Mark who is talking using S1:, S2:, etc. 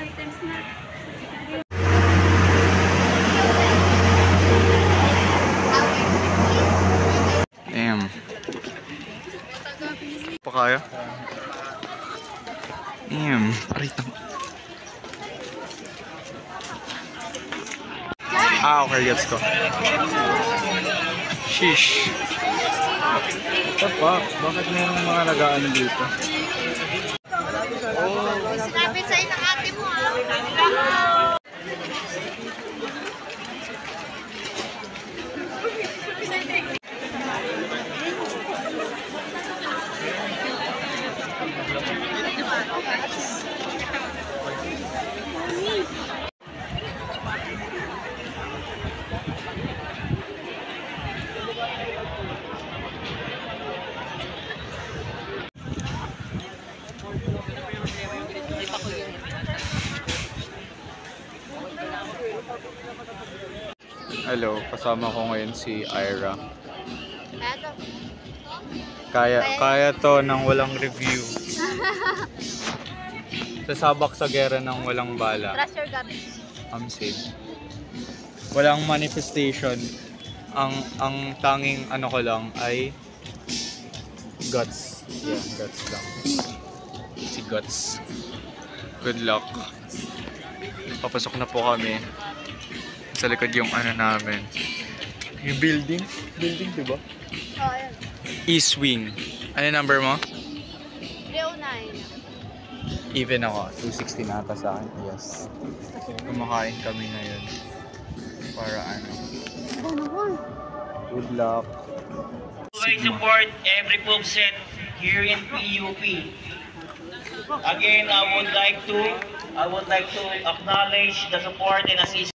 S1: items na.
S2: Damn. Pa kaya? Damn. Paritang. Okay, gets ko. Sheesh. What the fuck? Bakit mayroong mga nag-aano dito?
S1: Sinabi sa'yo ng ate mo ah.
S2: Hello, kasama ko ngayon si Ira. Kaya to nang walang review. Sasabak sa gera ng walang bala.
S1: Trust your gut.
S2: I'm safe. Walang manifestation. Ang tanging ano ko lang ay guts. Yeah, guts lang. Si guts. Good luck. Papasok na po kami. Sa likod yung ano namin. Yung building. Building, diba?
S1: Oh, ayan.
S2: East Wing. Ano number mo?
S1: 309.
S2: Even ako. 260 na ata sa akin. Yes. Kumakain kami ngayon. Para ano. Good luck.
S3: I support every poop set here in PUP. Again, I would like to acknowledge the support and assistance